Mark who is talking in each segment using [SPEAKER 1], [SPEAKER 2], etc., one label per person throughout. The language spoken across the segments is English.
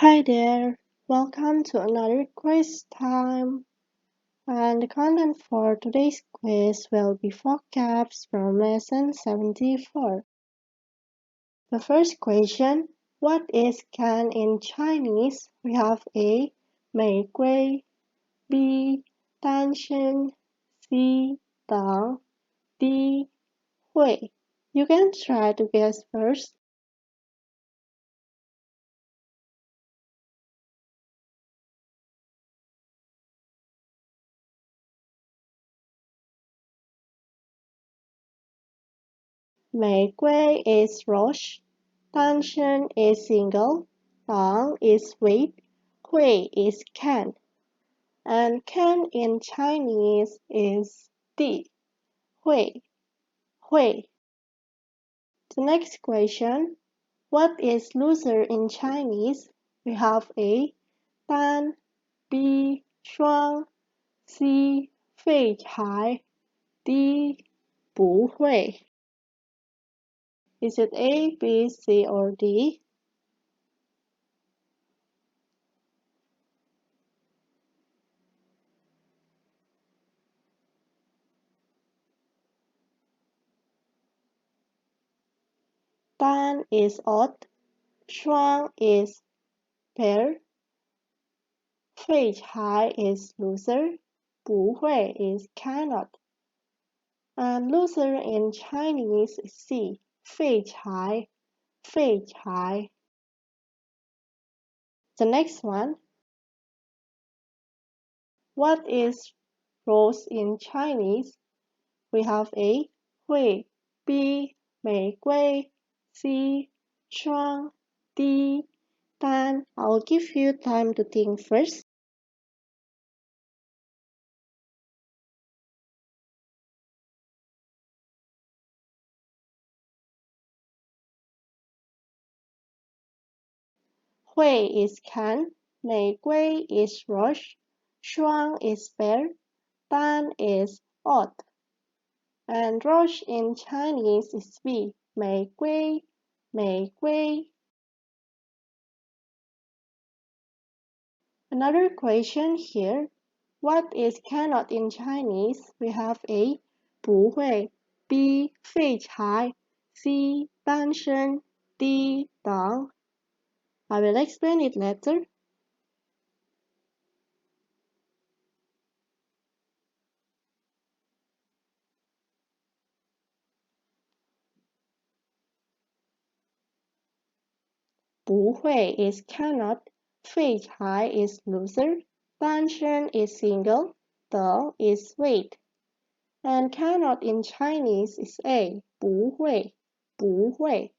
[SPEAKER 1] Hi there, welcome to another quiz time. And the content for today's quiz will be vocabs from lesson 74. The first question, what is can in Chinese? We have A. 玫瑰 B. 单身 C. 等 D. 会 You can try to guess first. 玫瑰 is rose, 单身 is single, 等 is wait, 会 is can, and can in Chinese is D, 会, 会. The next question, what is loser in Chinese? We have A, 单, B, 双, C, 废柴, D, 不会. Is it A, B, C, or D? 单 is odd, 双 is pair, 废柴 is loser, 不会 is cannot, and loser in Chinese is C, 废柴, 废柴. The next one, what is rose in Chinese? We have A, 会, B, 玫瑰, C, 霜, D, 单. I'll give you time to think first. 会 is can, 玫瑰 is rose, 霜 is pear, 单 is odd, and rose in Chinese is B, 玫瑰, 玫瑰. Another question here, what is cannot in Chinese? We have A, 不会, B, 废柴, C, 单身, D, 等. I will explain it later. 不会 is cannot, 废柴 is loser, 单身 is single, 等 is wait, and cannot in Chinese is A, 不会, 不会.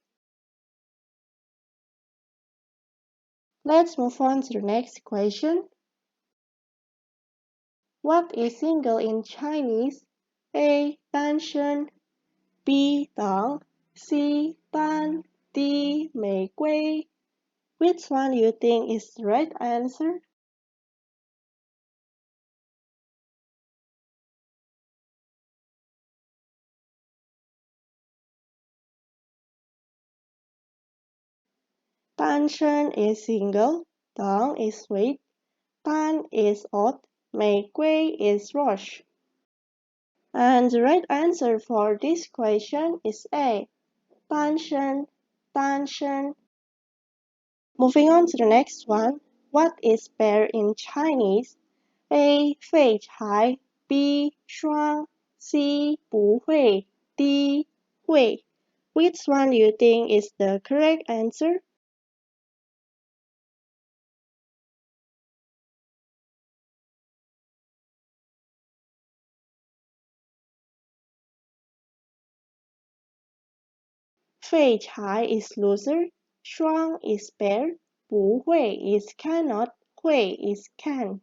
[SPEAKER 1] Let's move on to the next question. What is single in Chinese? A, 单身 B, 等 C, 单 D, 玫瑰. Which one you think is the right answer? 单身 is single, 等 is wait, 单 is odd, 玫瑰 is rose. And the right answer for this question is A, 单身, 单身. Moving on to the next one, what is pear in Chinese? A, 废柴 B, 霜 C, 不会 D, 会. Which one do you think is the correct answer? 废柴 is loser, 霜 is pair, 不会 is cannot, 会 is can.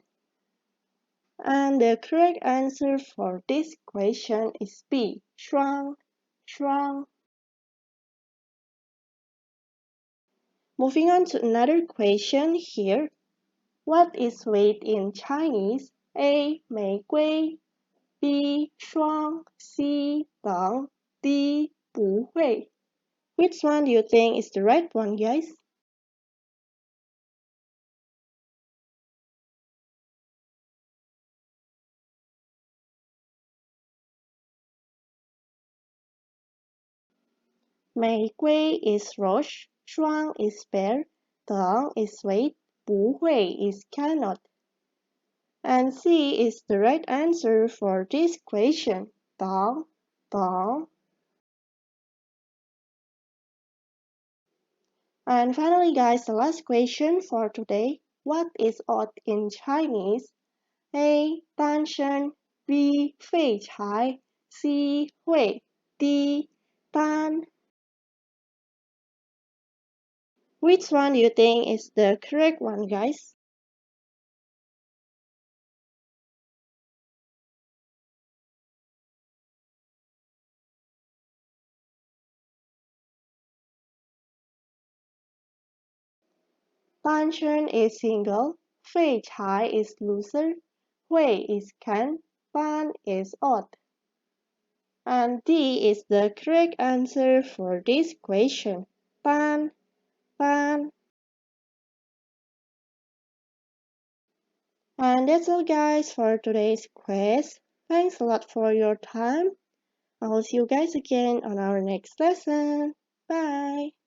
[SPEAKER 1] And the correct answer for this question is B, 霜, 霜. Moving on to another question here. What is wait in Chinese? A, 玫瑰 B, 霜 C, 等 D, 不会. Which one do you think is the right one, guys? 玫瑰 is rose, 霜 is pear, 糖 is sweet, 不会 is cannot. And C is the right answer for this question. 糖, 糖. And finally guys, the last question for today. What is odd in Chinese? A. 单身 B. 废柴 C. 会 D. 单 Which one do you think is the correct one, guys? 单身 is single, 废柴 is loser, 会 is can, 单 is odd. And D is the correct answer for this question. 单, 单. And that's all guys for today's quiz. Thanks a lot for your time. I will see you guys again on our next lesson. Bye!